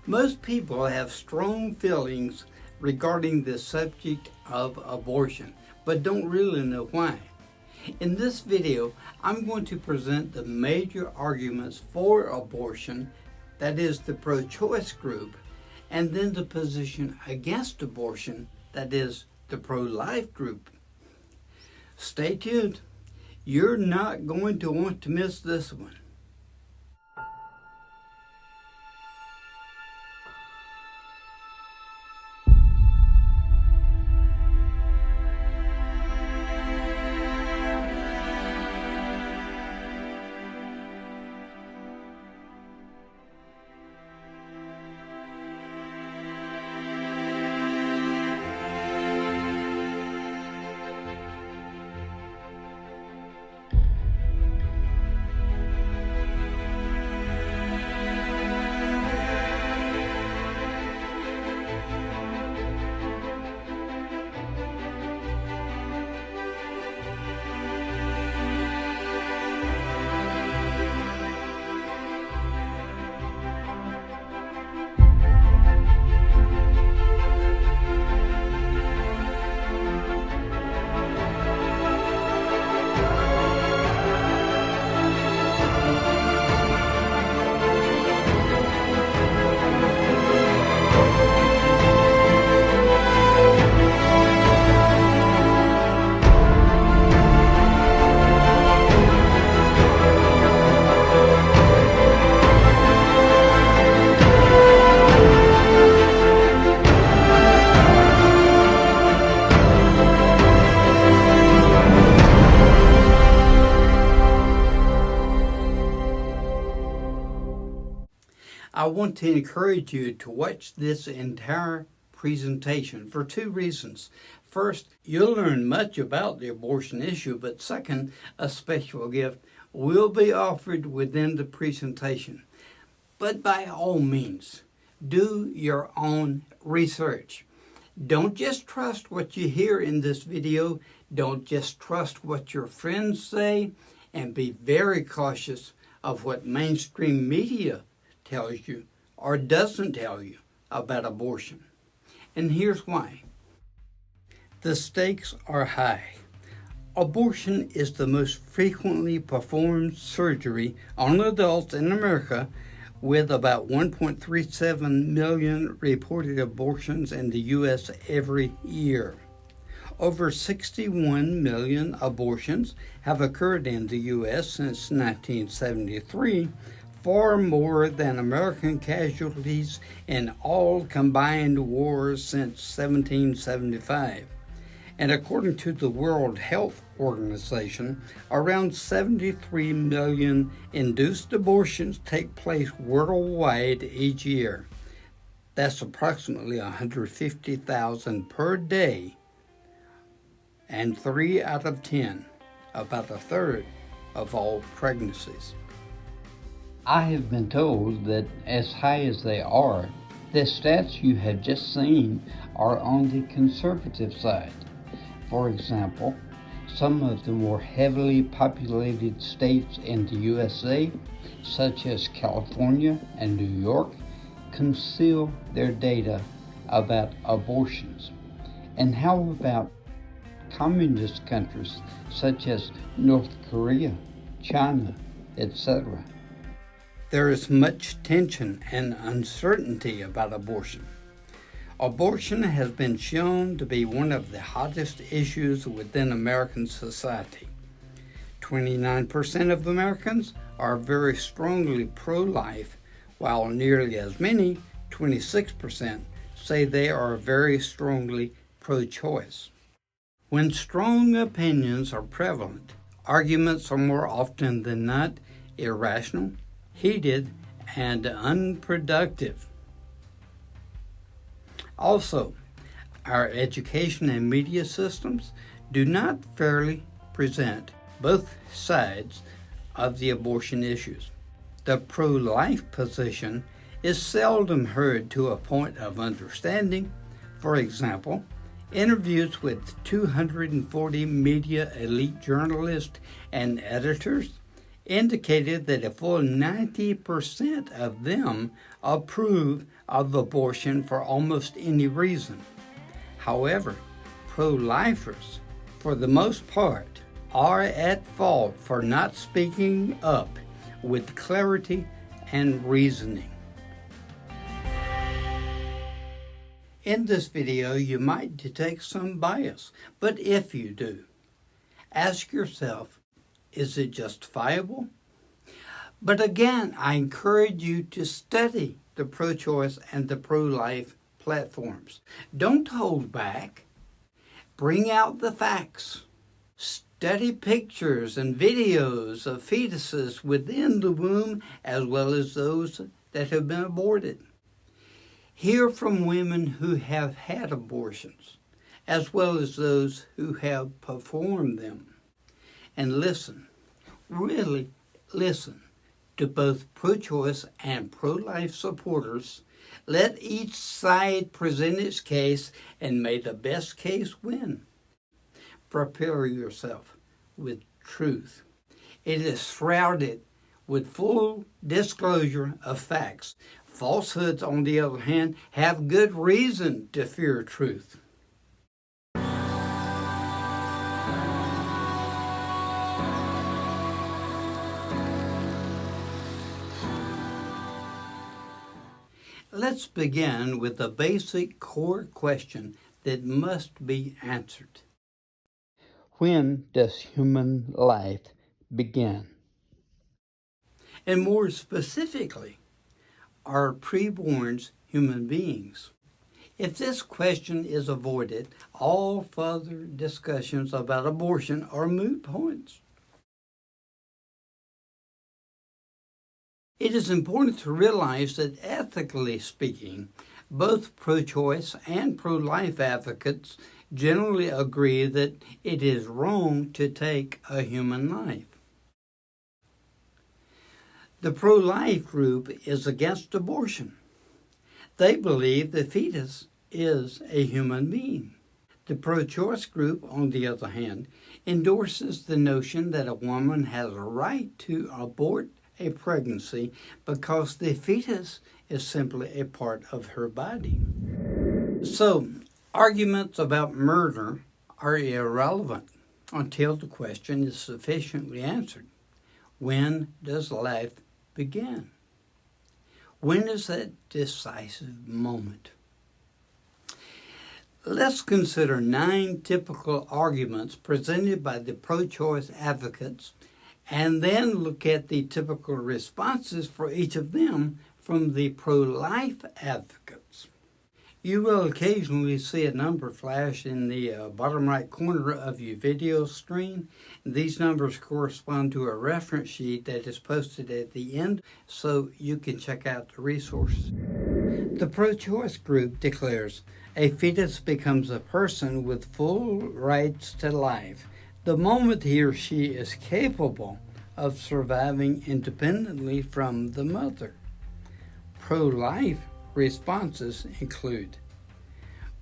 Most people have strong feelings regarding the subject of abortion, but don't really know why. In this video, I'm going to present the major arguments for abortion, that is the pro-choice group, and then the position against abortion, that is the pro-life group. Stay tuned. You're not going to want to miss this one. I want to encourage you to watch this entire presentation for two reasons. First, you'll learn much about the abortion issue, but second, a special gift will be offered within the presentation. But by all means, do your own research. Don't just trust what you hear in this video. Don't just trust what your friends say, and be very cautious of what mainstream media tells you or doesn't tell you about abortion. And here's why. The stakes are high. Abortion is the most frequently performed surgery on adults in America, with about 1.37 million reported abortions in the U.S. every year. Over 61 million abortions have occurred in the U.S. since 1973, far more than American casualties in all combined wars since 1775. And according to the World Health Organization, around 73 million induced abortions take place worldwide each year. That's approximately 150,000 per day, and 3 out of 10, about a third of all pregnancies. I have been told that as high as they are, the stats you have just seen are on the conservative side. For example, some of the more heavily populated states in the USA, such as California and New York, conceal their data about abortions. And how about communist countries such as North Korea, China, etc.? There is much tension and uncertainty about abortion. Abortion has been shown to be one of the hottest issues within American society. 29% of Americans are very strongly pro-life, while nearly as many, 26%, say they are very strongly pro-choice. When strong opinions are prevalent, arguments are more often than not irrational, heated, and unproductive. Also, our education and media systems do not fairly present both sides of the abortion issues. The pro-life position is seldom heard to a point of understanding. For example, interviews with 240 media elite journalists and editors indicated that a full 90% of them approve of abortion for almost any reason. However, pro-lifers, for the most part, are at fault for not speaking up with clarity and reasoning. In this video, you might detect some bias, but if you do, ask yourself, is it justifiable? But again, I encourage you to study the pro-choice and the pro-life platforms. Don't hold back. Bring out the facts. Study pictures and videos of fetuses within the womb as well as those that have been aborted. Hear from women who have had abortions as well as those who have performed them. And listen, really listen to both pro-choice and pro-life supporters. Let each side present its case and may the best case win. Prepare yourself with truth. It is shrouded with full disclosure of facts. Falsehoods, on the other hand, have good reason to fear truth. Let's begin with a basic core question that must be answered. When does human life begin? And more specifically, are preborns human beings? If this question is avoided, all further discussions about abortion are moot points. It is important to realize that ethically speaking, both pro-choice and pro-life advocates generally agree that it is wrong to take a human life. The pro-life group is against abortion. They believe the fetus is a human being. The pro-choice group, on the other hand, endorses the notion that a woman has a right to abort a pregnancy because the fetus is simply a part of her body. So, arguments about murder are irrelevant until the question is sufficiently answered. When does life begin? When is that decisive moment? Let's consider 9 typical arguments presented by the pro-choice advocates and then look at the typical responses for each of them from the pro-life advocates. You will occasionally see a number flash in the bottom right corner of your video screen. These numbers correspond to a reference sheet that is posted at the end, so you can check out the resources. The pro-choice group declares a fetus becomes a person with full rights to life the moment he or she is capable of surviving independently from the mother. Pro-life responses include: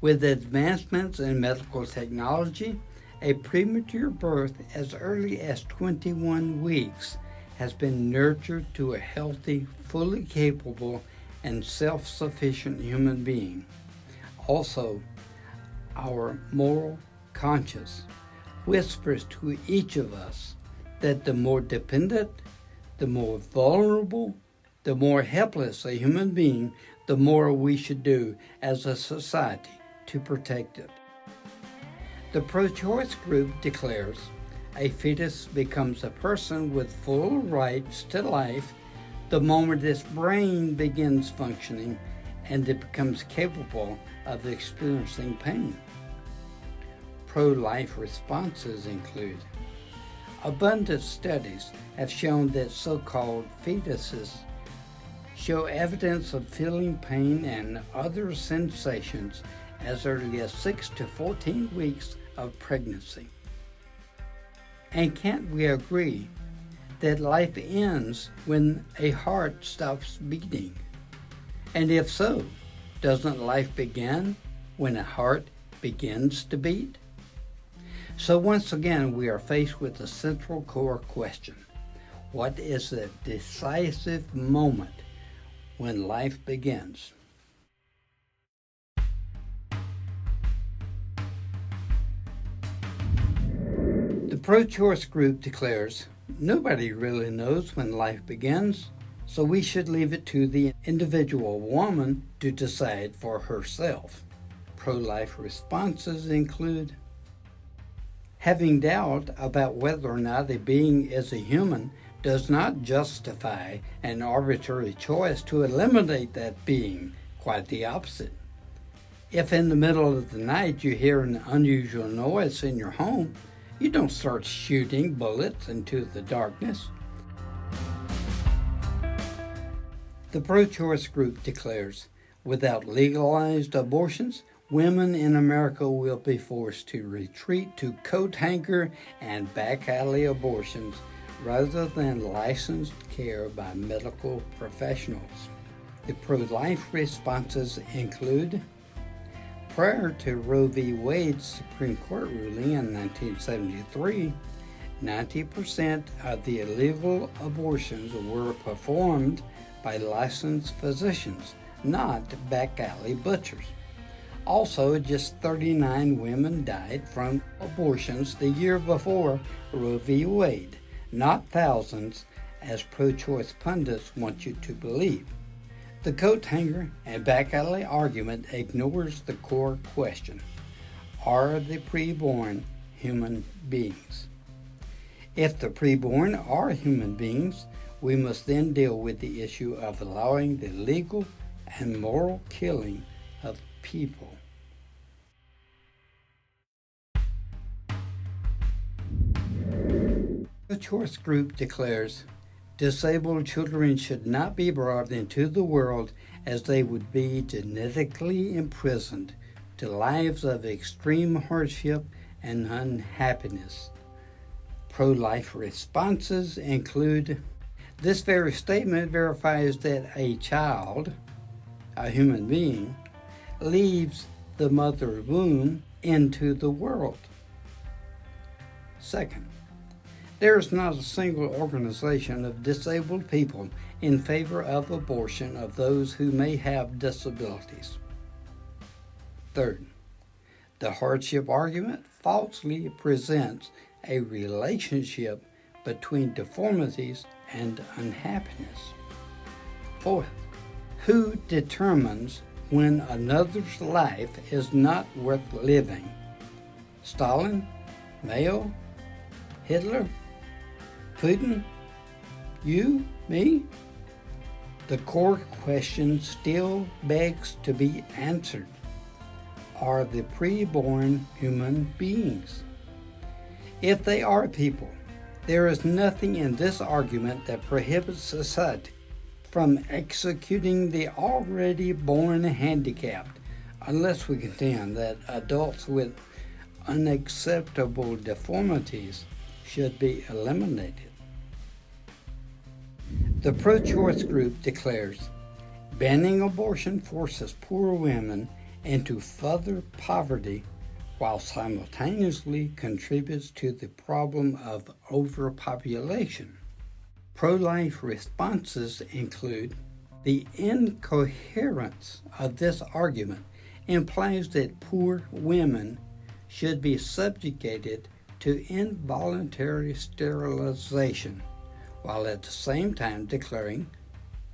with advancements in medical technology, a premature birth as early as 21 weeks has been nurtured to a healthy, fully capable, and self-sufficient human being. Also, our moral conscience whispers to each of us that the more dependent, the more vulnerable, the more helpless a human being, the more we should do as a society to protect it. The pro-choice group declares a fetus becomes a person with full rights to life the moment its brain begins functioning and it becomes capable of experiencing pain. Pro-life responses include: abundant studies have shown that so-called fetuses show evidence of feeling pain and other sensations as early as 6 to 14 weeks of pregnancy. And can't we agree that life ends when a heart stops beating? And if so, doesn't life begin when a heart begins to beat? So once again, we are faced with a central core question. What is the decisive moment when life begins? The pro-choice group declares, nobody really knows when life begins, so we should leave it to the individual woman to decide for herself. Pro-life responses include having doubt about whether or not a being is a human does not justify an arbitrary choice to eliminate that being. Quite the opposite. If in the middle of the night you hear an unusual noise in your home, you don't start shooting bullets into the darkness. The pro-choice group declares, without legalized abortions, women in America will be forced to retreat to coat hanger and back alley abortions rather than licensed care by medical professionals. The pro-life responses include, prior to Roe v. Wade's Supreme Court ruling in 1973, 90% of the illegal abortions were performed by licensed physicians, not back alley butchers. Also, just 39 women died from abortions the year before Roe v. Wade, not thousands, as pro-choice pundits want you to believe. The coat hanger and back alley argument ignores the core question: are the preborn human beings? If the preborn are human beings, we must then deal with the issue of allowing the legal and moral killing of people. The choice group declares, disabled children should not be brought into the world as they would be genetically imprisoned to lives of extreme hardship and unhappiness. Pro-life responses include, this very statement verifies that a child, a human being, leaves the mother's womb into the world. Second, there is not a single organization of disabled people in favor of abortion of those who may have disabilities. Third, the hardship argument falsely presents a relationship between deformities and unhappiness. Fourth, who determines when another's life is not worth living? Stalin? Mayo? Hitler? Putin? You? Me? The core question still begs to be answered. Are the preborn human beings? If they are people, there is nothing in this argument that prohibits society from executing the already born handicapped, unless we contend that adults with unacceptable deformities should be eliminated. The pro-choice group declares, banning abortion forces poor women into further poverty while simultaneously contributes to the problem of overpopulation. Pro-life responses include, the incoherence of this argument implies that poor women should be subjugated to involuntary sterilization, while at the same time declaring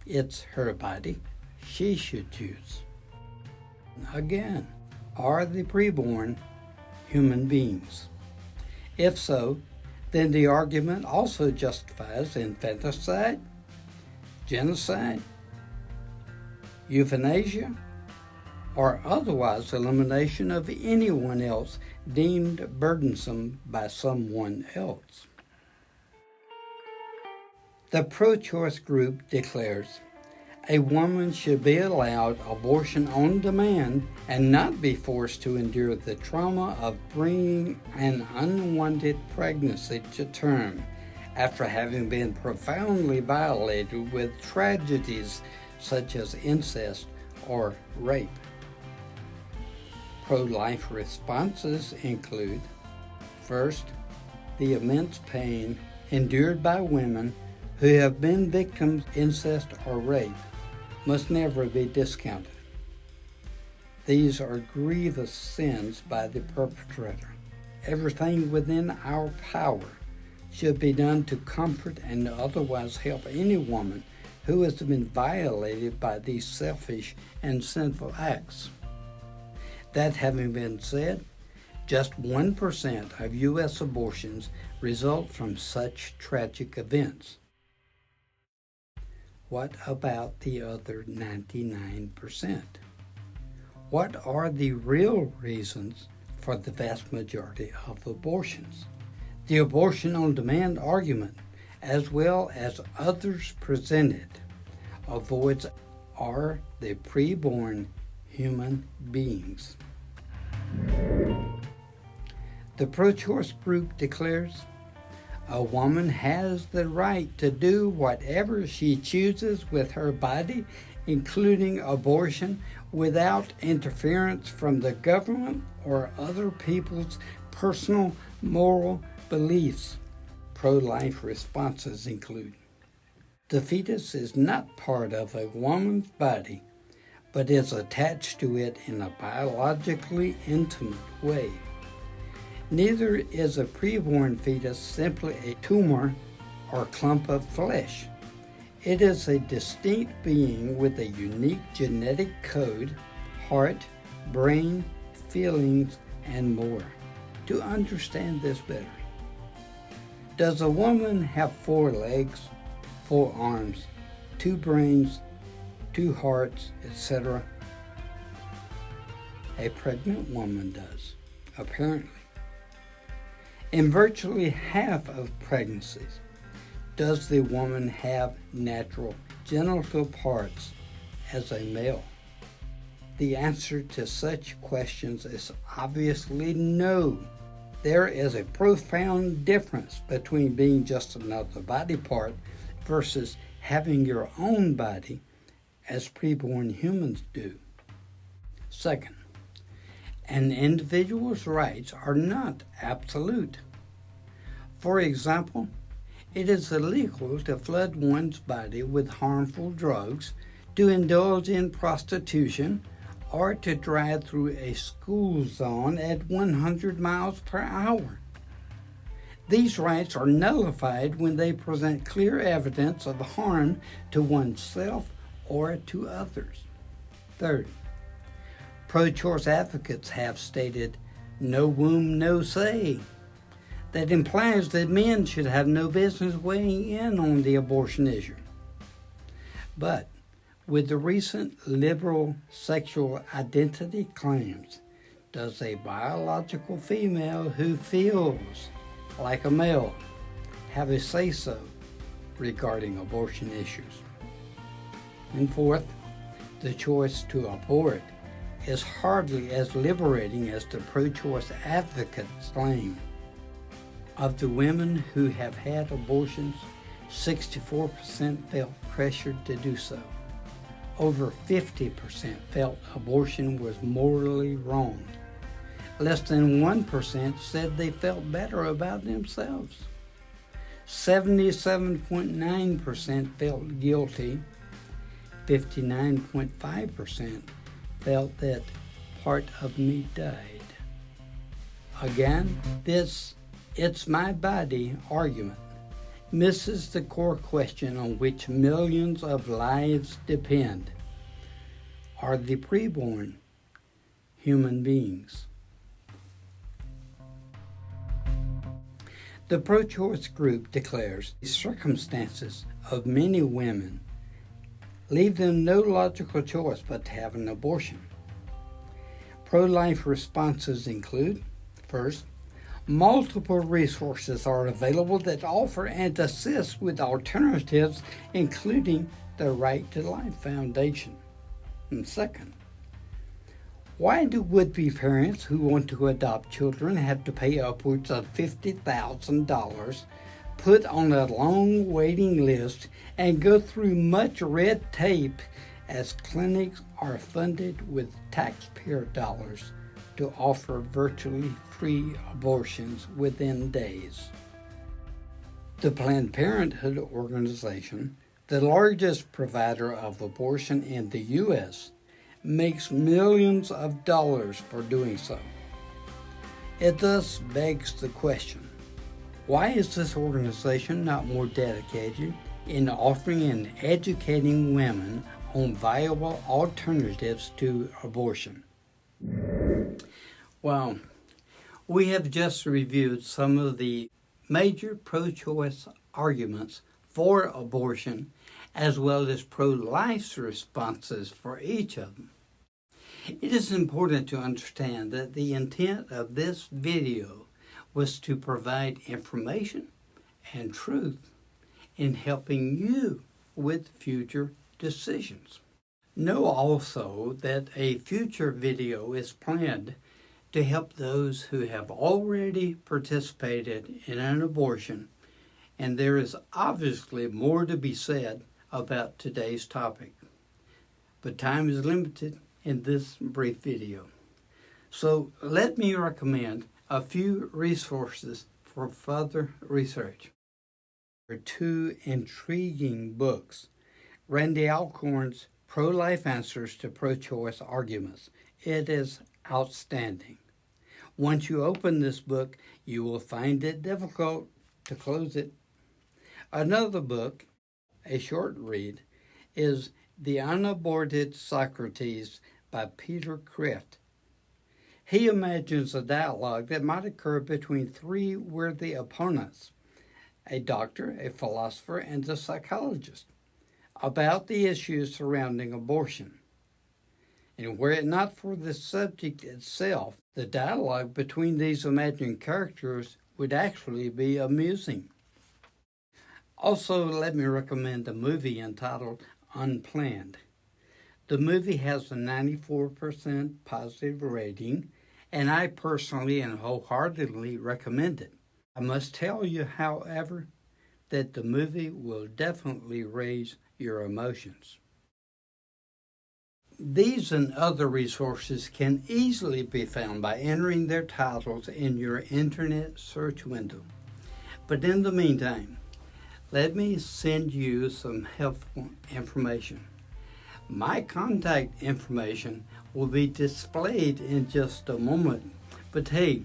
it's her body, she should choose. Again, are the preborn human beings? If so, then the argument also justifies infanticide, genocide, euthanasia, or otherwise elimination of anyone else deemed burdensome by someone else. The pro-choice group declares, a woman should be allowed abortion on demand and not be forced to endure the trauma of bringing an unwanted pregnancy to term after having been profoundly violated with tragedies such as incest or rape. Pro-life responses include, first, the immense pain endured by women who have been victims of incest or rape must never be discounted. These are grievous sins by the perpetrator. Everything within our power should be done to comfort and otherwise help any woman who has been violated by these selfish and sinful acts. That having been said, just 1% of U.S. abortions result from such tragic events. What about the other 99%? What are the real reasons for the vast majority of abortions? The abortion on demand argument, as well as others presented, avoids are the preborn human beings. The pro-choice group declares, a woman has the right to do whatever she chooses with her body, including abortion, without interference from the government or other people's personal moral beliefs. Pro-life responses include, the fetus is not part of a woman's body, but is attached to it in a biologically intimate way. Neither is a preborn fetus simply a tumor or clump of flesh. It is a distinct being with a unique genetic code, heart, brain, feelings, and more. To understand this better, does a woman have 4 legs, 4 arms, 2 brains, 2 hearts, etc.? A pregnant woman does, apparently. In virtually half of pregnancies, does the woman have natural genital parts as a male? The answer to such questions is obviously no. There is a profound difference between being just another body part versus having your own body as preborn humans do. Second, an individual's rights are not absolute. For example, it is illegal to flood one's body with harmful drugs, to indulge in prostitution, or to drive through a school zone at 100 miles per hour. These rights are nullified when they present clear evidence of harm to oneself or to others. Third, pro-choice advocates have stated, no womb, no say. That implies that men should have no business weighing in on the abortion issue. But with the recent liberal sexual identity claims, does a biological female who feels like a male have a say-so regarding abortion issues? And fourth, the choice to abort is hardly as liberating as the pro-choice advocates claim. Of the women who have had abortions, 64% felt pressured to do so. Over 50% felt abortion was morally wrong. Less than 1% said they felt better about themselves. 77.9% felt guilty. 59.5% felt that part of me died. Again, this "it's my body" argument misses the core question on which millions of lives depend. Are the preborn human beings? The pro-choice group declares the circumstances of many women leave them no logical choice but to have an abortion. Pro-life responses include, first, multiple resources are available that offer and assist with alternatives, including the Right to Life Foundation. And second, why do would-be parents who want to adopt children have to pay upwards of $50,000, put on a long waiting list, and go through much red tape as clinics are funded with taxpayer dollars to offer virtually free abortions within days? The Planned Parenthood organization, the largest provider of abortion in the U.S., makes millions of dollars for doing so. It thus begs the question, why is this organization not more dedicated in offering and educating women on viable alternatives to abortion? Well, we have just reviewed some of the major pro-choice arguments for abortion, as well as pro-life's responses for each of them. It is important to understand that the intent of this video was to provide information and truth in helping you with future decisions. Know also that a future video is planned to help those who have already participated in an abortion, and there is obviously more to be said about today's topic. But time is limited in this brief video. So let me recommend a few resources for further research. There are two intriguing books. Randy Alcorn's Pro-Life Answers to Pro-Choice Arguments. It is outstanding. Once you open this book, you will find it difficult to close it. Another book, a short read, is The Unaborted Socrates by Peter Kreeft. He imagines a dialogue that might occur between three worthy opponents, a doctor, a philosopher, and a psychologist, about the issues surrounding abortion. And were it not for the subject itself, the dialogue between these imagined characters would actually be amusing. Also, let me recommend a movie entitled Unplanned. The movie has a 94% positive rating, and I personally and wholeheartedly recommend it. I must tell you, however, that the movie will definitely raise your emotions. These and other resources can easily be found by entering their titles in your internet search window. But in the meantime, let me send you some helpful information. My contact information will be displayed in just a moment. But hey,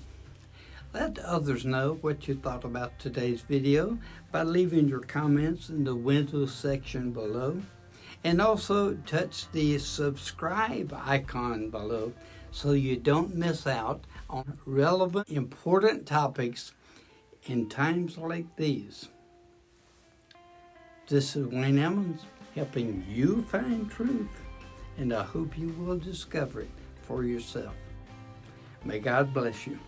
let others know what you thought about today's video by leaving your comments in the window section below. And also touch the subscribe icon below so you don't miss out on relevant, important topics in times like these. This is Wayne Emmons helping you find truth, and I hope you will discover it for yourself. May God bless you.